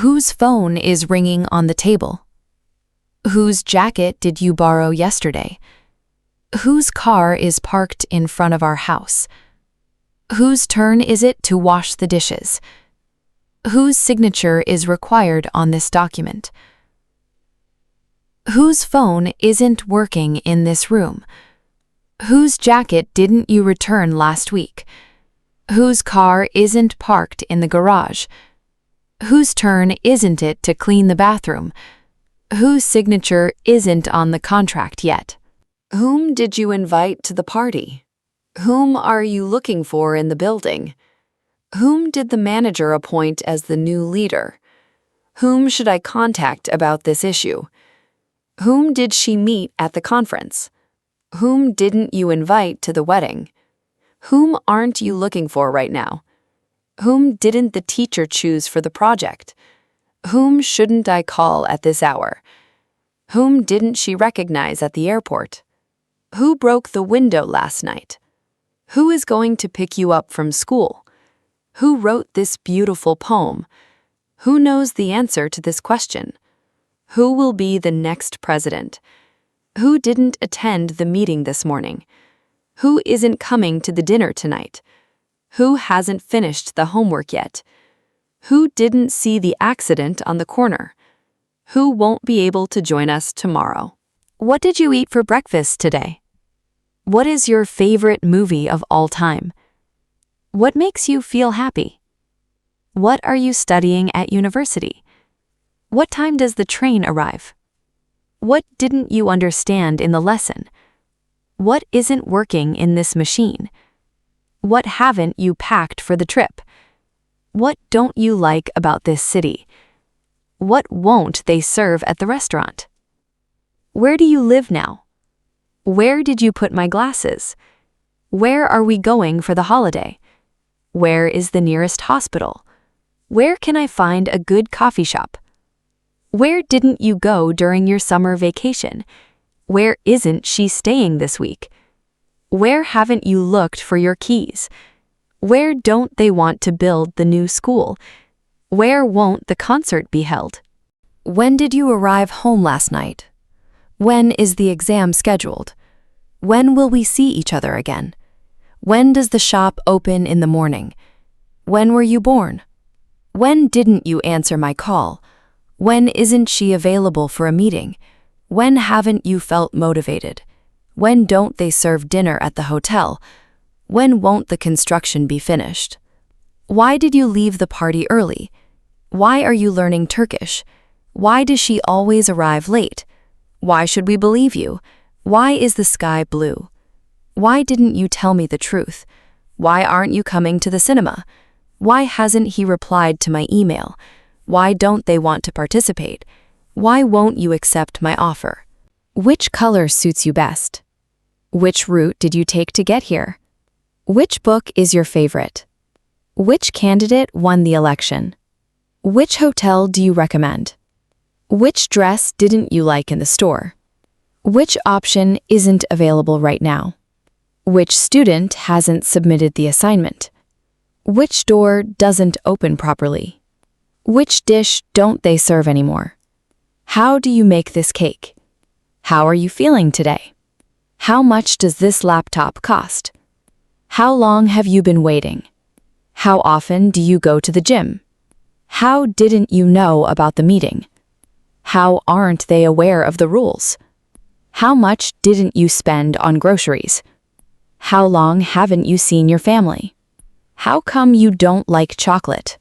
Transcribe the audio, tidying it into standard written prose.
Whose phone is ringing on the table? Whose jacket did you borrow yesterday? Whose car is parked in front of our house? Whose turn is it to wash the dishes? Whose signature is required on this document? Whose phone isn't working in this room? Whose jacket didn't you return last week? Whose car isn't parked in the garage? Whose turn isn't it to clean the bathroom? Whose signature isn't on the contract yet? Whom did you invite to the party? Whom are you looking for in the building? Whom did the manager appoint as the new leader? Whom should I contact about this issue? Whom did she meet at the conference? Whom didn't you invite to the wedding? Whom aren't you looking for right now? Whom didn't the teacher choose for the project? Whom shouldn't I call at this hour? Whom didn't she recognize at the airport? Who broke the window last night? Who is going to pick you up from school? Who wrote this beautiful poem? Who knows the answer to this question? Who will be the next president? Who didn't attend the meeting this morning? Who isn't coming to the dinner tonight? Who hasn't finished the homework yet? Who didn't see the accident on the corner? Who won't be able to join us tomorrow? What did you eat for breakfast today? What is your favorite movie of all time? What makes you feel happy? What are you studying at university? What time does the train arrive? What didn't you understand in the lesson? What isn't working in this machine? What haven't you packed for the trip? What don't you like about this city? What won't they serve at the restaurant? Where do you live now? Where did you put my glasses? Where are we going for the holiday? Where is the nearest hospital? Where can I find a good coffee shop? Where didn't you go during your summer vacation? Where isn't she staying this week? Where haven't you looked for your keys? Where don't they want to build the new school? Where won't the concert be held? When did you arrive home last night? When is the exam scheduled? When will we see each other again? When does the shop open in the morning? When were you born? When didn't you answer my call? When isn't she available for a meeting? When haven't you felt motivated? When don't they serve dinner at the hotel? When won't the construction be finished? Why did you leave the party early? Why are you learning Turkish? Why does she always arrive late? Why should we believe you? Why is the sky blue? Why didn't you tell me the truth? Why aren't you coming to the cinema? Why hasn't he replied to my email? Why don't they want to participate? Why won't you accept my offer? Which color suits you best? Which route did you take to get here? Which book is your favorite? Which candidate won the election? Which hotel do you recommend? Which dress didn't you like in the store? Which option isn't available right now? Which student hasn't submitted the assignment? Which door doesn't open properly? Which dish don't they serve anymore? How do you make this cake? How are you feeling today? How much does this laptop cost? How long have you been waiting? How often do you go to the gym? How didn't you know about the meeting? How aren't they aware of the rules? How much didn't you spend on groceries? How long haven't you seen your family? How come you don't like chocolate?